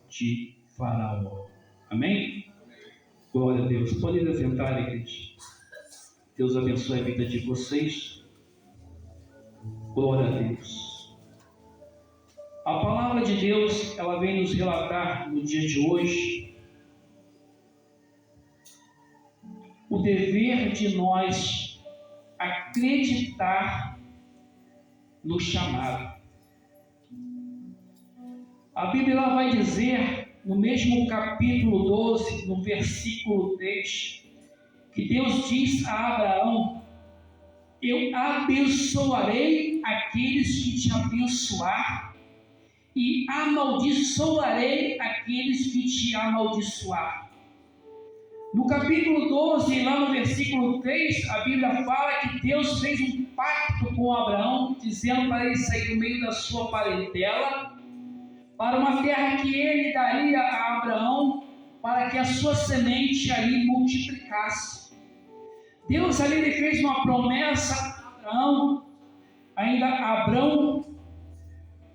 de Faraó. Amém? Glória a Deus. Podem sentar, igreja. Deus abençoe a vida de vocês. Glória a Deus. A palavra de Deus, ela vem nos relatar no dia de hoje o dever de nós acreditar no chamado. A Bíblia ela vai dizer, no mesmo capítulo 12, no versículo 3, que Deus diz a Abraão: eu abençoarei aqueles que te abençoar e amaldiçoarei aqueles que te amaldiçoar. No capítulo 12, lá no versículo 3, a Bíblia fala que Deus fez um pacto com Abraão, dizendo para ele sair do meio da sua parentela, para uma terra que ele daria a Abraão, para que a sua semente ali multiplicasse. Deus ali ele fez uma promessa a Abraão,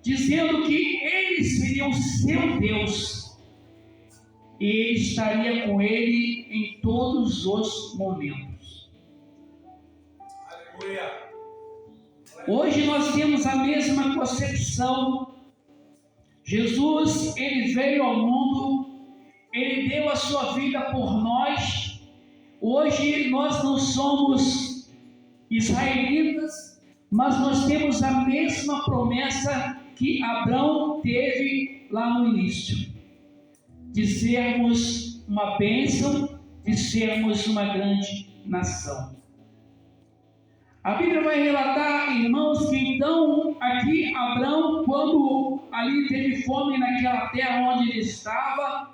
dizendo que ele seria o seu Deus e ele estaria com ele em todos os momentos. Aleluia. Hoje nós temos a mesma concepção. Jesus, ele veio ao mundo, ele deu a sua vida por nós. Hoje nós não somos israelitas, mas nós temos a mesma promessa que Abraão teve lá no início, de sermos uma bênção, de sermos uma grande nação. A Bíblia vai relatar, irmãos, que então aqui Abraão, quando ali teve fome naquela terra onde ele estava,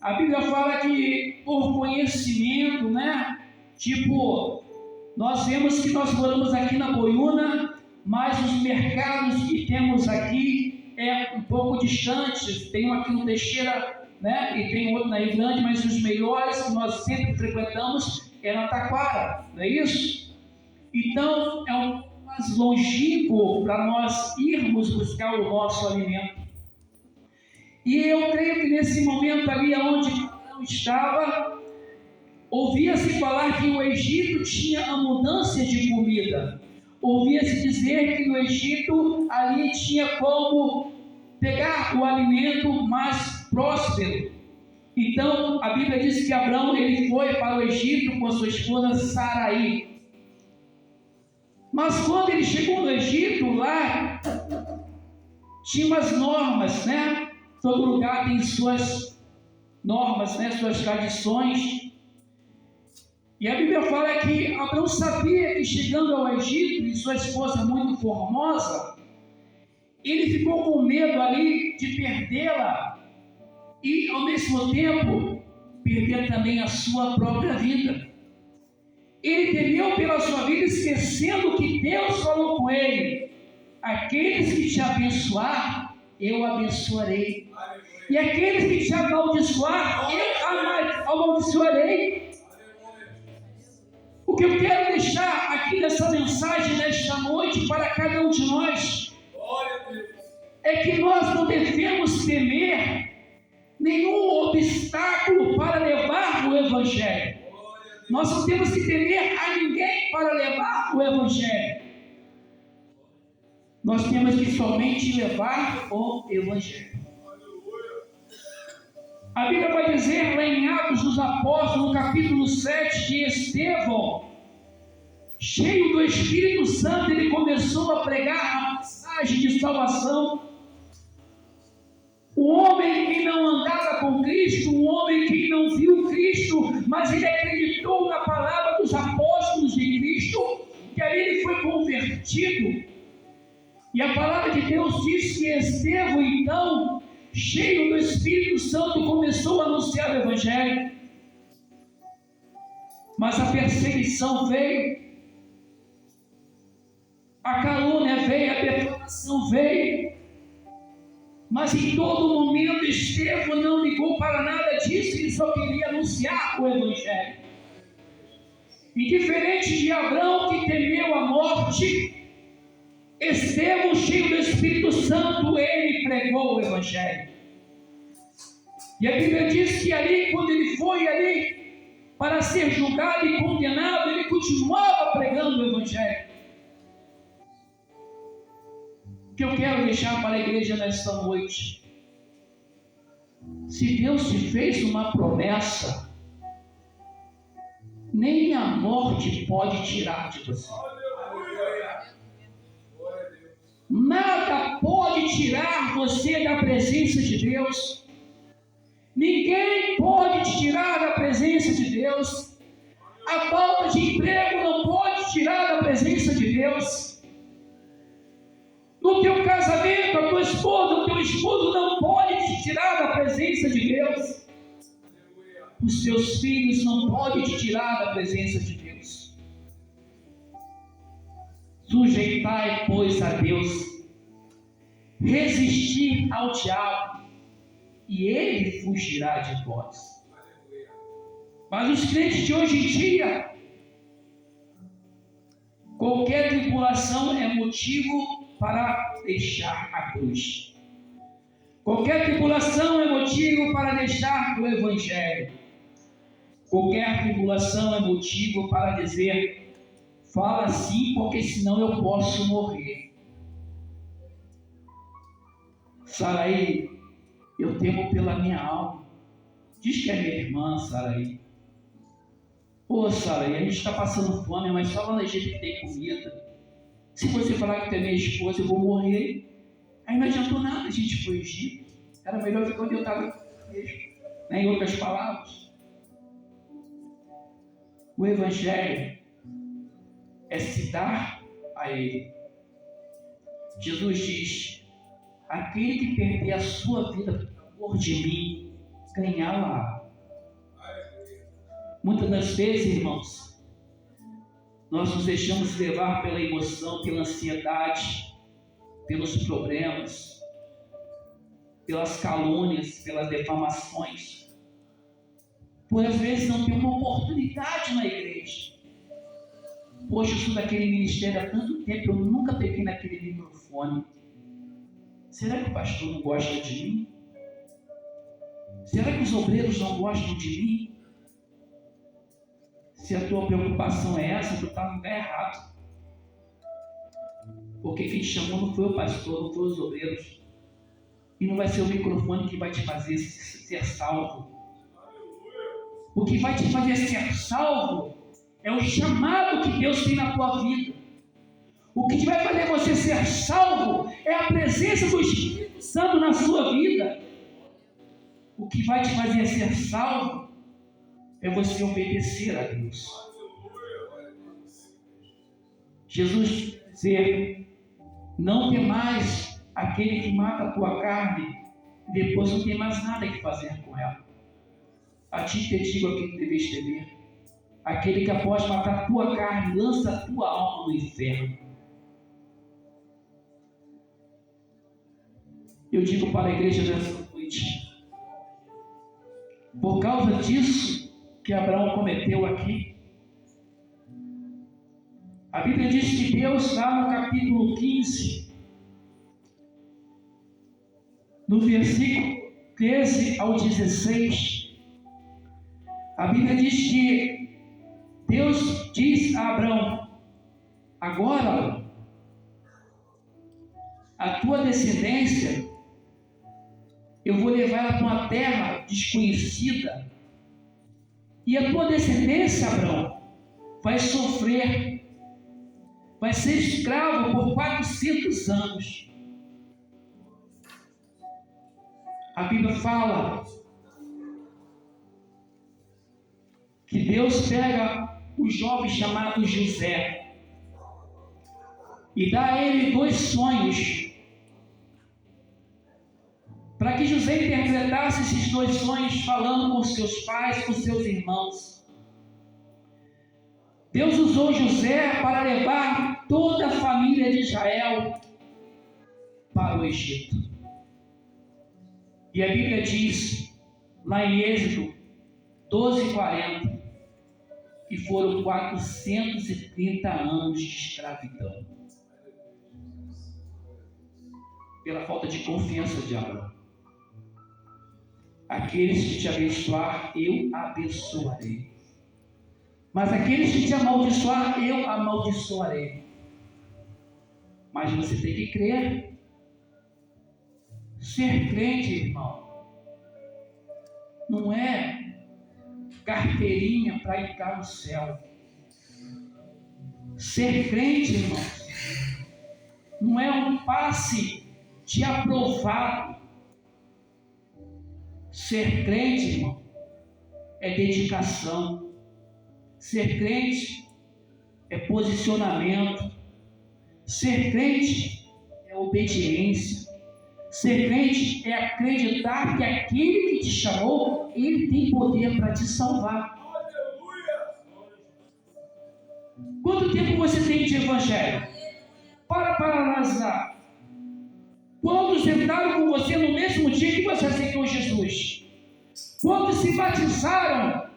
a Bíblia fala que por conhecimento, tipo, nós vemos que nós moramos aqui na Boiúna, mas os mercados que temos aqui é um pouco distantes. Tem um aqui no Teixeira, e tem outro na Rio Grande, mas os melhores que nós sempre frequentamos é na Taquara, não é isso? Então, é um pouco mais longínquo para nós irmos buscar o nosso alimento. E eu creio que nesse momento ali onde Abraão estava, ouvia-se falar que o Egito tinha abundância de comida. Ouvia-se dizer que no Egito ali tinha como pegar o alimento mais próspero. Então, a Bíblia diz que Abraão ele foi para o Egito com a sua esposa Sarai. Mas quando ele chegou no Egito, lá tinha umas normas, Todo lugar tem suas normas, suas tradições. E a Bíblia fala que Abraão sabia que chegando ao Egito, e sua esposa muito formosa, ele ficou com medo ali de perdê-la e, ao mesmo tempo, perder também a sua própria vida. Ele temeu pela sua vida, esquecendo que Deus falou com ele: aqueles que te abençoar, eu abençoarei. E aqueles que te amaldiçoar, eu amaldiçoarei. O que eu quero deixar aqui nessa mensagem, nesta noite, para cada um de nós, é que nós não devemos temer nenhum obstáculo para levar o Evangelho. Nós não temos que temer a ninguém para levar o Evangelho. Nós temos que somente levar o Evangelho. A Bíblia vai dizer lá em Atos dos Apóstolos, no capítulo 7, que Estevão, cheio do Espírito Santo, ele começou a pregar a mensagem de salvação. O homem que não andava com Cristo, um homem que não viu Cristo, mas ele acreditou na palavra dos apóstolos de Cristo, que aí ele foi convertido. E a palavra de Deus diz que Estevão, então, cheio do Espírito Santo, começou a anunciar o Evangelho. Mas a perseguição veio, a calúnia veio, a defamação veio. Mas em todo momento Estevão não ligou para nada disso, ele só queria anunciar o Evangelho. E diferente de Abraão, que temeu a morte, Estevão, cheio do Espírito Santo, ele pregou o Evangelho. E a Bíblia diz que ali, quando ele foi ali para ser julgado e condenado, ele continuava pregando o Evangelho. O que eu quero deixar para a igreja nesta noite: se Deus te fez uma promessa, nem a morte pode tirar de você. Nada pode tirar você da presença de Deus. Ninguém pode te tirar da presença de Deus. A falta de emprego não pode tirar da presença de Deus. No teu casamento, a tua esposa, o teu esposo não pode te tirar da presença de Deus. Os teus filhos não podem te tirar da presença de Deus. Sujeitai, pois, a Deus, resistir ao diabo, e ele fugirá de vós. Mas os crentes de hoje em dia, qualquer tribulação é motivo para deixar a cruz. Qualquer tribulação é motivo para deixar o Evangelho. Qualquer tribulação é motivo para dizer: fala assim, porque senão eu posso morrer. Saraí, eu temo pela minha alma. Diz que é minha irmã, Saraí. Pô, Saraí, a gente está passando fome, mas só lá no Egito que tem comida. Se você falar que tu é minha esposa, eu vou morrer. Aí não adiantou nada a gente ir para o Egito. Era melhor ficar onde eu estava mesmo. Em outras palavras, o Evangelho é se dar a Ele. Jesus diz: aquele que perder a sua vida por amor de mim, ganhá-la. Muitas das vezes, irmãos, nós nos deixamos levar pela emoção, pela ansiedade, pelos problemas, pelas calúnias, pelas defamações, por às vezes não ter uma oportunidade na igreja. Poxa, eu sou daquele ministério há tanto tempo, eu nunca peguei naquele microfone. Será que o pastor não gosta de mim? Será que os obreiros não gostam de mim? Se a tua preocupação é essa, tu está no lugar errado. Porque quem te chamou não foi o pastor, não foi os obreiros. E não vai ser o microfone que vai te fazer ser salvo. O que vai te fazer ser salvo é o chamado que Deus tem na tua vida. O que vai fazer você ser salvo é a presença do Espírito Santo na sua vida. O que vai te fazer ser salvo é você obedecer a Deus. Jesus dizer: não tem mais aquele que mata a tua carne, e depois não tem mais nada que fazer com ela. A ti te digo a quem deves temer: aquele que após matar a tua carne, lança a tua alma no inferno. Eu digo para a igreja dessa noite, por causa disso que Abraão cometeu aqui, a Bíblia diz que Deus, lá no capítulo 15, no versículo 13 ao 16, a Bíblia diz que Deus diz a Abraão: agora a tua descendência eu vou levar ela para uma terra desconhecida, e a tua descendência, Abraão, vai sofrer, vai ser escravo por 400 anos. A Bíblia fala que Deus pega o jovem chamado José e dá a ele 2 sonhos, para que José interpretasse esses 2 sonhos falando com seus pais, com seus irmãos. Deus usou José para levar toda a família de Israel para o Egito. E a Bíblia diz, lá em Êxodo 12:40, que foram 430 anos de escravidão, pela falta de confiança de Abraão. Aqueles que te abençoar, eu abençoarei. Mas aqueles que te amaldiçoar, eu amaldiçoarei. Mas você tem que crer. Ser crente, irmão, não é carteirinha para entrar no céu. Ser crente, irmão, não é um passe de aprovado. Ser crente, irmão, é dedicação. Ser crente é posicionamento. Ser crente é obediência. Ser crente é acreditar que aquele que te chamou, ele tem poder para te salvar. Quanto tempo você tem de evangelho? Para analisar. Quantos entraram com você no mesmo dia que você aceitou Jesus? Quantos se batizaram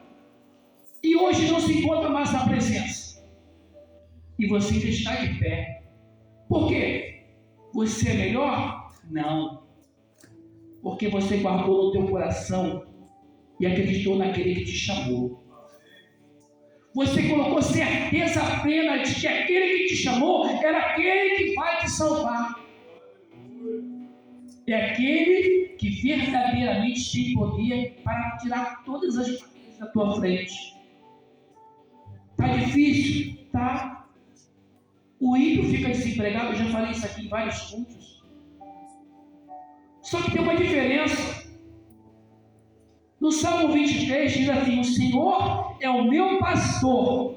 e hoje não se encontra mais na presença? E você ainda está de pé. Por quê? Você é melhor? Não. Porque você guardou no teu coração e acreditou naquele que te chamou. Você colocou certeza plena de que aquele que te chamou era aquele que vai te salvar. É aquele que verdadeiramente tem poder para tirar todas as coisas da tua frente. Está difícil? Tá. O ímpio fica desempregado, eu já falei isso aqui em vários cultos. Só que tem uma diferença. No Salmo 23 diz assim: o Senhor é o meu pastor.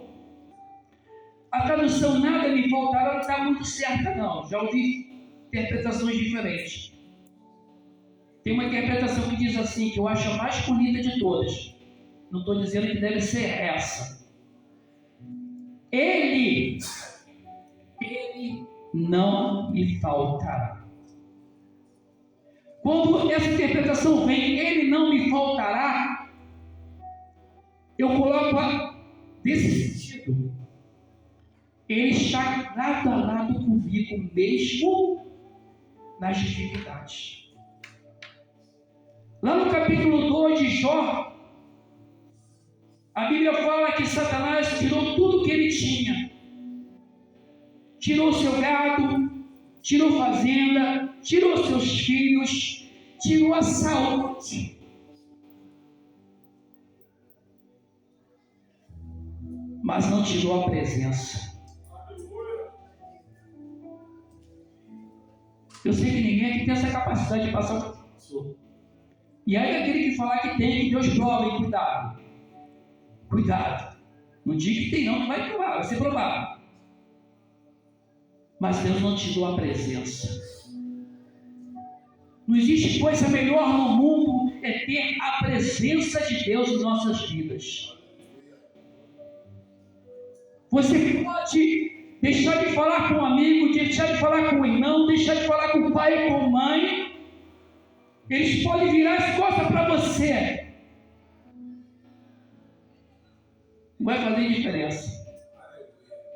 A tradução nada me faltará não está muito certa não. Já ouvi interpretações diferentes. Tem uma interpretação que diz assim, que eu acho a mais bonita de todas. Não estou dizendo que deve ser essa. Ele não me faltará. Quando essa interpretação vem, ele não me faltará, eu coloco desse sentido. Ele está lado a lado comigo, mesmo nas dificuldades. Lá no capítulo 2 de Jó, a Bíblia fala que Satanás tirou tudo que ele tinha. Tirou seu gado, tirou fazenda, tirou seus filhos, tirou a saúde. Mas não tirou a presença. Eu sei que ninguém aqui tem essa capacidade de passar o que passou. E aí aquele que falar que tem, que Deus prova, e cuidado. Cuidado. Não diga que tem não, que vai provar, vai ser provado. Mas Deus não tirou a presença. Não existe coisa melhor no mundo é ter a presença de Deus em nossas vidas. Você pode deixar de falar com um amigo, deixar de falar com um irmão, deixar de falar com o pai e com a mãe. Eles podem virar as costas para você. Não vai fazer diferença.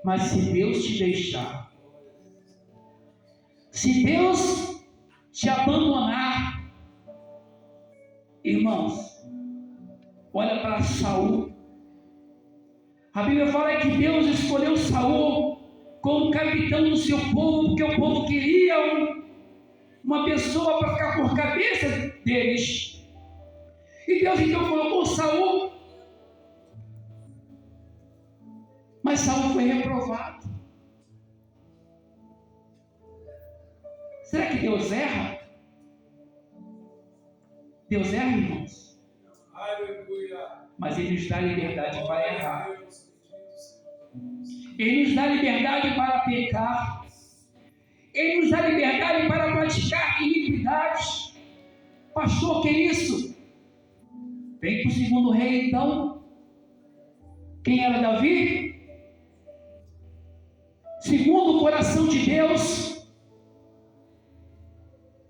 Mas se Deus te deixar, se Deus te abandonar, irmãos, olha para Saul. A Bíblia fala que Deus escolheu Saul como capitão do seu povo, porque o povo queria uma pessoa para ficar por cabeça deles. E Deus então colocou Saul. Mas Saul foi reprovado. Será que Deus erra? Deus erra, irmãos? Aleluia. Mas Ele nos dá liberdade para errar. Ele nos dá liberdade para pecar. Ele nos dá liberdade para praticar iniquidades. Pastor, que é isso? Vem para o segundo rei, então. Quem era Davi? Segundo o coração de Deus.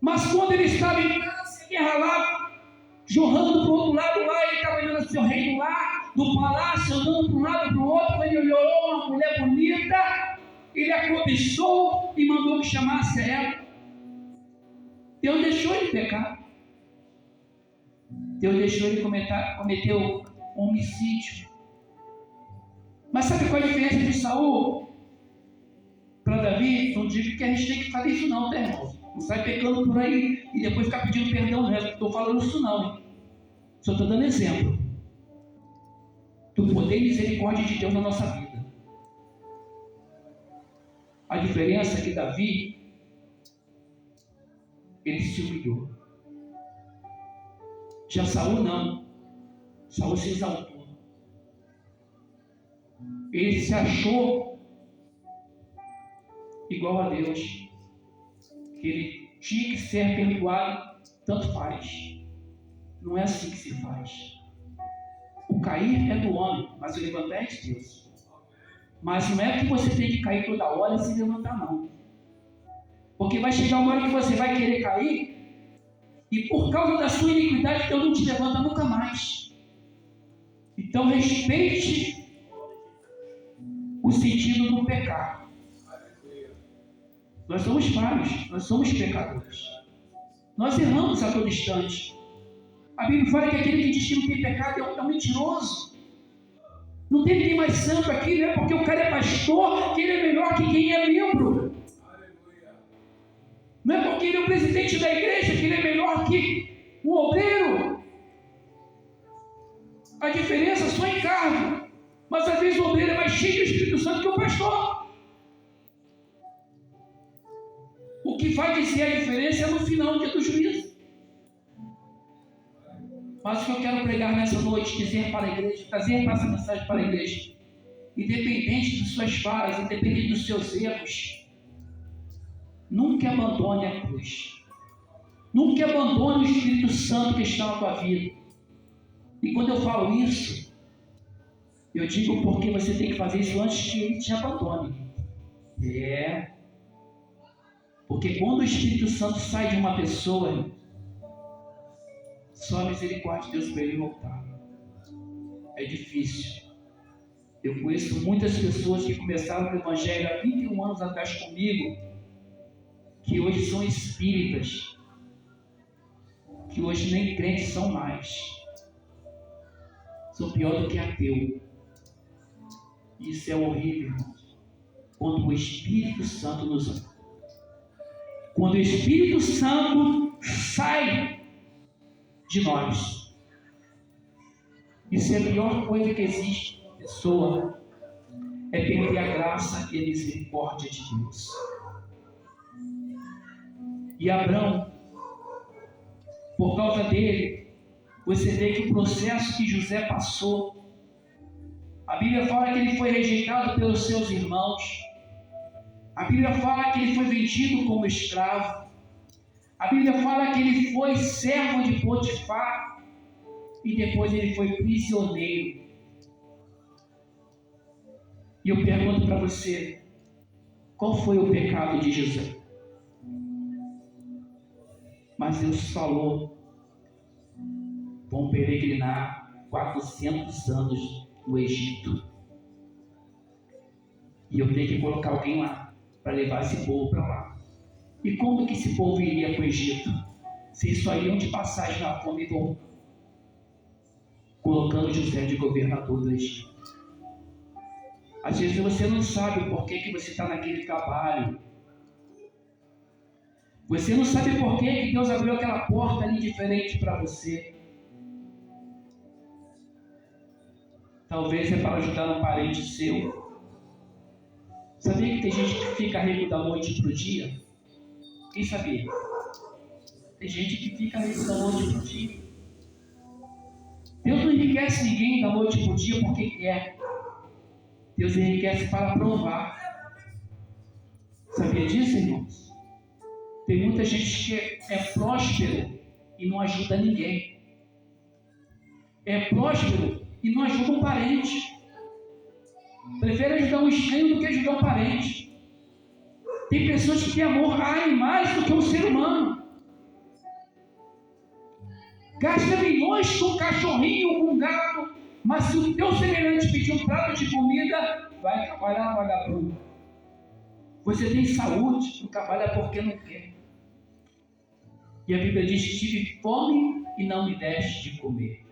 Mas quando ele estava em casa, guerra lá, jorrando para o outro lado lá, ele estava olhando seu reino lá, do palácio, andando para um lado para o outro, quando ele olhou uma mulher bonita, ele a cobiçou e mandou que chamasse ela. Deus deixou ele pecar. Deus deixou ele cometer um homicídio. Mas sabe qual é a diferença de Saul para Davi? Não digo que a gente tem que fazer isso não, tá, irmão? Não sai pecando por aí e depois ficar pedindo perdão, não estou falando isso não, hein? Só estou dando exemplo do poder e misericórdia de Deus na nossa vida. A diferença é que Davi, ele se humilhou. Já Saul não. Saul se exaltou. Ele se achou igual a Deus, que ele tinha que ser perdoado, tanto faz. Não é assim que se faz. O cair é do homem, mas o levantar é de Deus. Mas não é que você tem que cair toda hora e se levantar, não. Porque vai chegar uma hora que você vai querer cair e por causa da sua iniquidade Deus não te levanta nunca mais. Então respeite o sentido do pecado. Nós somos falhos, nós somos pecadores. Nós erramos a todo instante. A Bíblia fala que aquele que diz que não tem pecado é um mentiroso. Não tem ninguém mais santo aqui, não é porque o cara é pastor que ele é melhor que quem é membro. Não é porque ele é o presidente da igreja que ele é melhor que o obreiro. A diferença só em cargo. Mas às vezes o obreiro é mais cheio do Espírito Santo que o pastor. O que vai dizer a diferença é no final do dia do juízo. Mas o que eu quero pregar nessa noite, dizer para a igreja, trazer essa mensagem para a igreja, independente das suas falhas, independente dos seus erros, nunca abandone a cruz. Nunca abandone o Espírito Santo que está na tua vida. E quando eu falo isso, eu digo porque você tem que fazer isso antes que ele te abandone. Porque quando o Espírito Santo sai de uma pessoa, só a misericórdia de Deus para ele voltar. É difícil. Eu conheço muitas pessoas que começaram o Evangelho há 21 anos atrás comigo, que hoje são espíritas, que hoje nem crentes são mais. São pior do que ateu. Isso é horrível, irmãos. Quando o Espírito Santo nos ama. Quando o Espírito Santo sai de nós. Isso é a pior coisa que existe, pessoa, é perder a graça e a misericórdia de Deus. E Abraão, por causa dele, você vê que o processo que José passou, a Bíblia fala que ele foi rejeitado pelos seus irmãos, a Bíblia fala que ele foi vendido como escravo, a Bíblia fala que ele foi servo de Potifar e depois ele foi prisioneiro. E eu pergunto para você, qual foi o pecado de José? Mas Deus falou, vão peregrinar 400 anos no Egito. E eu tenho que colocar alguém lá para levar esse povo para lá. E como que esse povo iria para o Egito? Se eles só iam de passagem na fome e vão colocando José de governador do Egito. Às vezes você não sabe por que você está naquele trabalho. Você não sabe por que Deus abriu aquela porta ali diferente para você. Talvez é para ajudar um parente seu. Sabia que tem gente que fica rico da noite para o dia? Quem sabia? Tem gente que fica rico da noite para o dia. Deus não enriquece ninguém da noite para o dia porque quer. Deus enriquece para provar. Sabia disso, irmãos? Tem muita gente que é próspero e não ajuda ninguém. É próspero e não ajuda um parente. Prefere ajudar um estranho do que ajudar um parente. Tem pessoas que têm amor a animais do que um ser humano. Gasta milhões com um cachorrinho, com um gato, mas se o teu semelhante pedir um prato de comida, vai trabalhar vagabundo. Você tem saúde, não trabalha porque não quer. E a Bíblia diz que tive fome e não me deste de comer.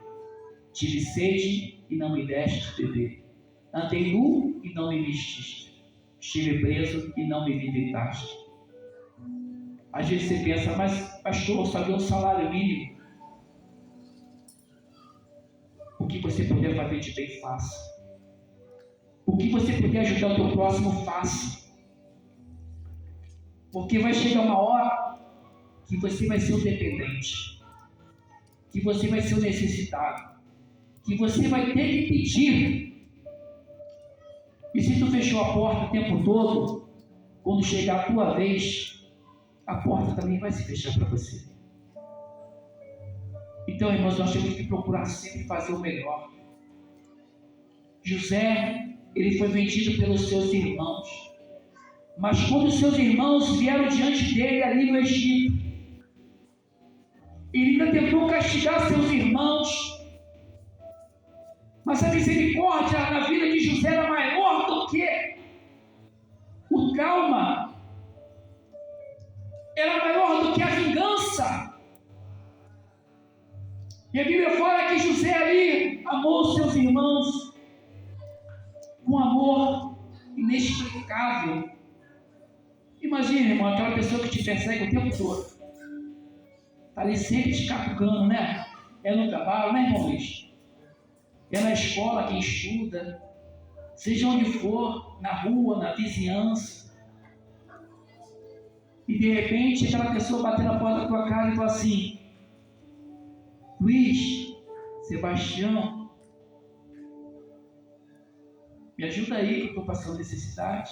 Tive sede e não me deste de beber. Andei nu e não me vestiste. Estive preso e não me visitaste. Às vezes você pensa, mas pastor, eu só dei um salário mínimo. O que você puder fazer de bem, faça. O que você puder ajudar o teu próximo, faça. Porque vai chegar uma hora que você vai ser o dependente, que você vai ser o necessitado, que você vai ter que pedir. E se tu fechou a porta o tempo todo, quando chegar a tua vez, a porta também vai se fechar para você. Então, irmãos, nós temos que procurar sempre fazer o melhor. José, ele foi vendido pelos seus irmãos. Mas quando os seus irmãos vieram diante dele ali no Egito, ele ainda tentou castigar seus irmãos. Mas a misericórdia na vida de José era maior do que o trauma. Era maior do que a vingança. E a Bíblia fala que José ali amou os seus irmãos com amor inexplicável. Imagina, irmão, aquela pessoa que te persegue o tempo todo. Está ali sempre te capugando, né? É no trabalho, né, irmão Luiz? É na escola quem estuda, seja onde for, na rua, na vizinhança. E de repente aquela pessoa bater na porta da tua casa e fala assim: Luiz, Sebastião, me ajuda aí que eu estou passando necessidade.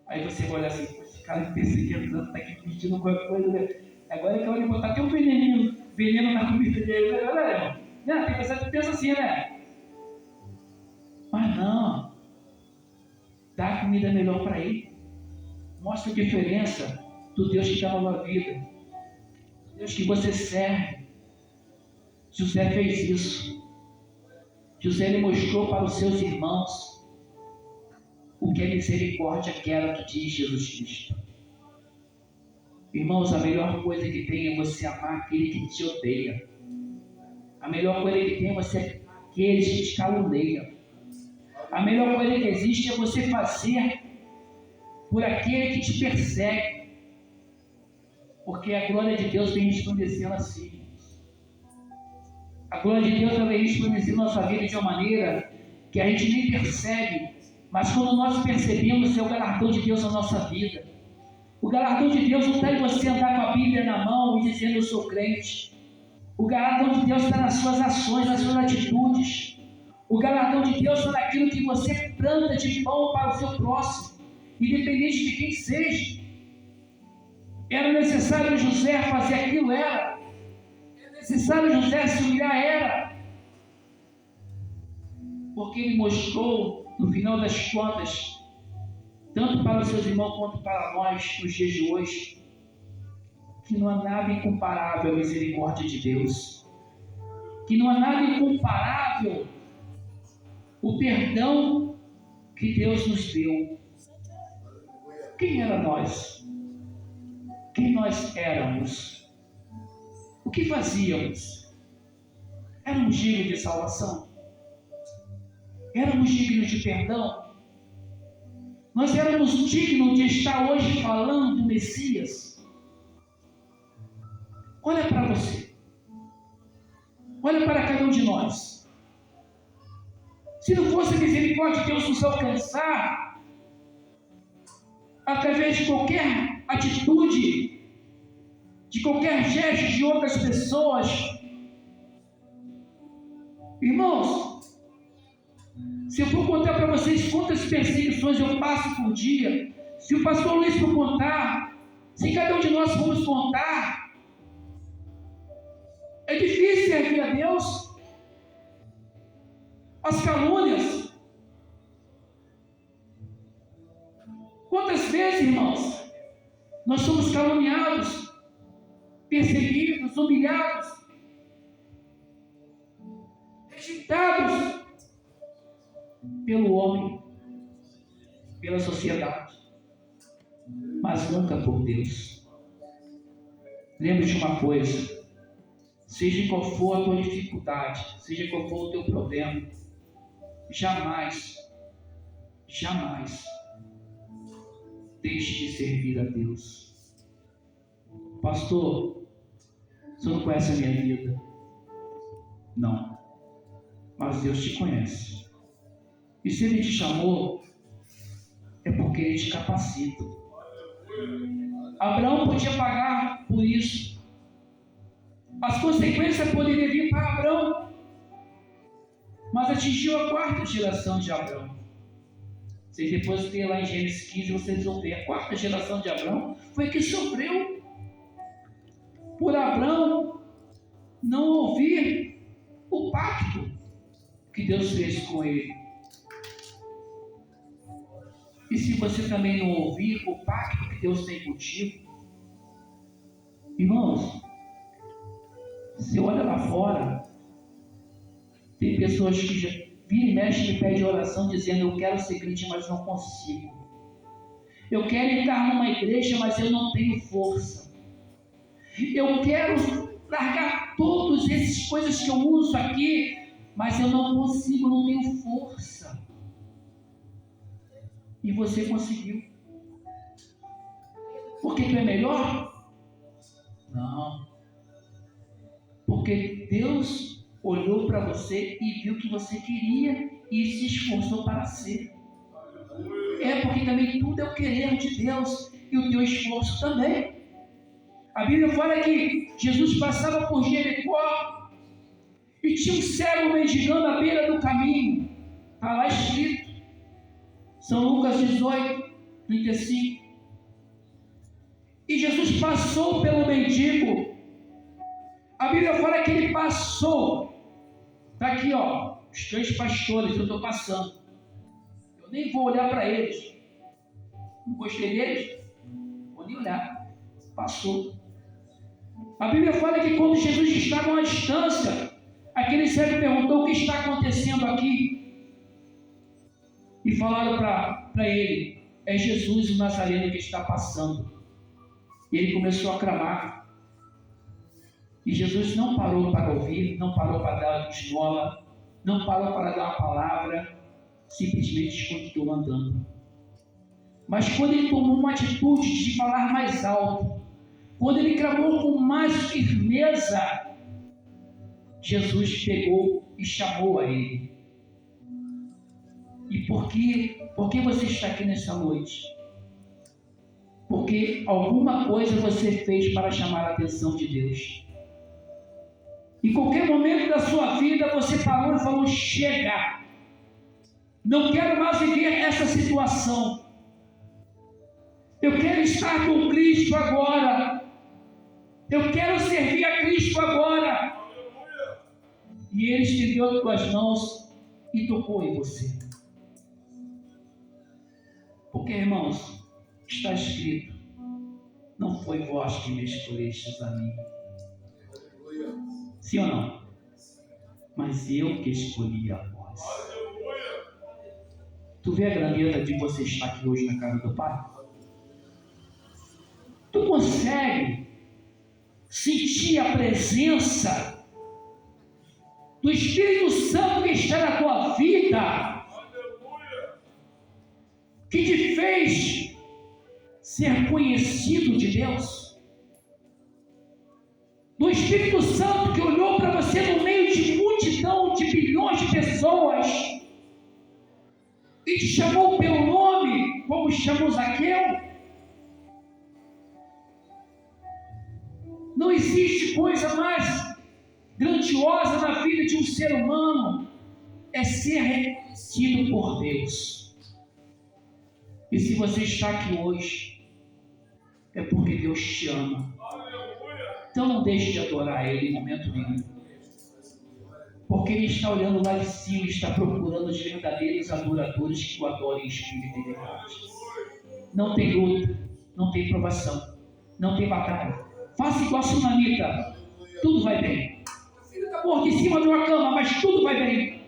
Aí você vai olhar assim: esse cara me perseguindo, está aqui pedindo alguma coisa, né? Agora é que eu vou botar até um veneno na comida dele. Olha, né? Tem pessoa que pensa assim, né? Mas não, dá a comida melhor para ele. Mostra a diferença do Deus que está na tua vida, Deus que você serve. José fez isso. José ele mostrou para os seus irmãos o que a misericórdia quer, que diz Jesus Cristo. Irmãos, a melhor coisa que tem é você amar aquele que te odeia. A melhor coisa que tem é você amar aqueles que te caluniam. A melhor coisa que existe é você fazer por aquele que te persegue. Porque a glória de Deus vem resplandecendo assim. A glória de Deus vem resplandecendo nossa vida de uma maneira que a gente nem percebe. Mas quando nós percebemos, é o galardão de Deus na nossa vida. O galardão de Deus não está em você andar com a Bíblia na mão e dizendo eu sou crente. O galardão de Deus está nas suas ações, nas suas atitudes. O galardão de Deus está naquilo que você planta de pão para o seu próximo, independente de quem seja. Era necessário José fazer aquilo, era necessário José se humilhar, era, porque ele mostrou, no final das contas, tanto para os seus irmãos quanto para nós, nos dias de hoje, que não há nada incomparável à misericórdia de Deus, que não há nada incomparável o perdão que Deus nos deu. Quem era nós? Quem nós éramos? O que fazíamos? Éramos dignos de salvação? Éramos dignos de perdão? Nós éramos dignos de estar hoje falando do Messias? Olha para você. Olha para cada um de nós. Se não fosse a misericórdia de Deus nos alcançar, através de qualquer atitude, de qualquer gesto de outras pessoas, irmãos, se eu for contar para vocês quantas perseguições eu passo por dia, se o pastor Luiz for contar, se cada um de nós formos contar, é difícil servir a Deus. As calúnias. Quantas vezes, irmãos, nós somos caluniados, perseguidos, humilhados, rejeitados pelo homem, pela sociedade, mas nunca por Deus. Lembre de uma coisa: seja qual for a tua dificuldade, seja qual for o teu problema, jamais deixe de servir a Deus. Pastor, o senhor não conhece a minha vida? Não, mas Deus te conhece. E se Ele te chamou, é porque Ele te capacita. Abraão podia pagar por isso. As consequências poderiam vir para Abraão, mas atingiu a 4ª geração de Abraão. Vocês depois ler lá em Gênesis 15, vocês vão ver. A 4ª geração de Abraão foi que sofreu por Abraão não ouvir o pacto que Deus fez com ele. E se você também não ouvir o pacto que Deus tem contigo, irmãos, você olha lá fora, tem pessoas que já vira e mexe me pede oração dizendo: eu quero ser crente, mas não consigo. Eu quero entrar numa igreja, mas eu não tenho força. Eu quero largar todas essas coisas que eu uso aqui, mas eu não consigo, não tenho força. E você conseguiu. Porque tu é melhor? Não. Porque Deus olhou para você e viu que você queria e se esforçou para ser. É porque também tudo é o querer de Deus e o teu esforço também. A Bíblia fala que Jesus passava por Jericó e tinha um cego mendigando à beira do caminho. Está lá escrito. São Lucas 18, 35. E Jesus passou pelo mendigo. A Bíblia fala que ele passou. Está aqui, ó, os 3 pastores, eu estou passando. Eu nem vou olhar para eles. Não gostei deles? Vou nem olhar. Passou. A Bíblia fala que quando Jesus estava a uma distância, aquele cego perguntou: o que está acontecendo aqui? E falaram para ele: é Jesus o Nazareno que está passando. E ele começou a clamar. E Jesus não parou para ouvir, não parou para dar esmola, não parou para dar uma palavra, simplesmente continuou andando. Mas quando ele tomou uma atitude de falar mais alto, quando ele clamou com mais firmeza, Jesus pegou e chamou a ele. E por que você está aqui nessa noite? Porque alguma coisa você fez para chamar a atenção de Deus. Em qualquer momento da sua vida você parou e falou: chega, não quero mais viver essa situação, eu quero estar com Cristo agora, eu quero servir a Cristo agora. E Ele estendeu as tuas mãos e tocou em você. Porque, irmãos, está escrito: não foi vós que me escolhestes a mim. Sim ou não? Mas eu que escolhi a vós. Tu vê a grandeza de você estar aqui hoje na casa do Pai? Tu consegue sentir a presença do Espírito Santo que está na tua vida, que te fez ser conhecido de Deus? Do Espírito Santo que olhou para você no meio de multidão, de bilhões de pessoas, e te chamou pelo nome, como chamou Zaqueu? Não existe coisa mais grandiosa na vida de um ser humano, é ser reconhecido por Deus. E se você está aqui hoje, é porque Deus te ama. Então não deixe de adorar Ele em momento nenhum. Porque Ele está olhando lá de cima e está procurando os verdadeiros adoradores que o adorem em espírito e verdade. Não tem luta, não tem provação, não tem batalha. Faça igual a sunamita, tudo vai bem. O filho está morto em cima de uma cama, mas tudo vai bem.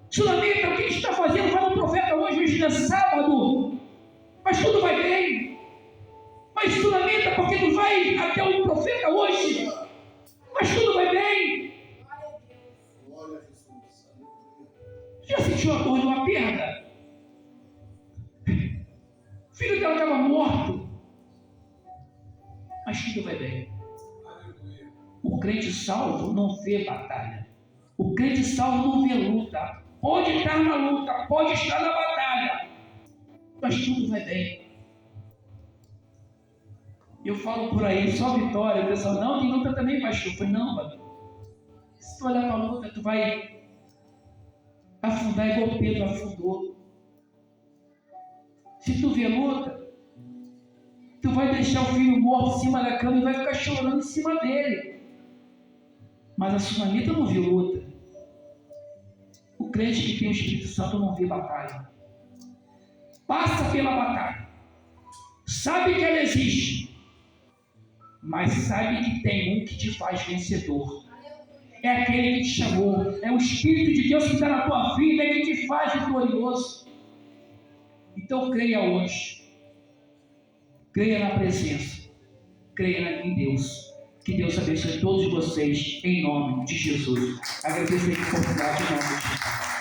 Sunamita, o que está fazendo? Vai no profeta hoje é sábado, mas tudo vai bem. Mas sunamita, porque tu vai até o profeta hoje? mas tudo vai bem. Já sentiu a dor de uma perda? O filho dela estava morto, mas tudo vai bem. O crente salvo não vê batalha. O crente salvo não vê luta. Pode estar na luta, pode estar na batalha, mas tudo vai bem. Eu falo por aí, só vitória. O pessoal, não, tem luta também, pastor. Eu falei, não, mano. Se tu olhar para a luta, tu vai afundar igual Pedro afundou. Se tu vê luta, tu vai deixar o filho morto em cima da cama e vai ficar chorando em cima dele. Mas a sunamita não viu luta. O crente que tem o Espírito Santo não vê batalha. Passa pela batalha. Sabe que ela existe. Mas sabe que tem um que te faz vencedor. É aquele que te chamou. É o Espírito de Deus que está na tua vida, é que te faz vitorioso. Então creia hoje. Creia na presença. Creia em Deus. Que Deus abençoe todos vocês em nome de Jesus. Agradeço a oportunidade em nome de Jesus.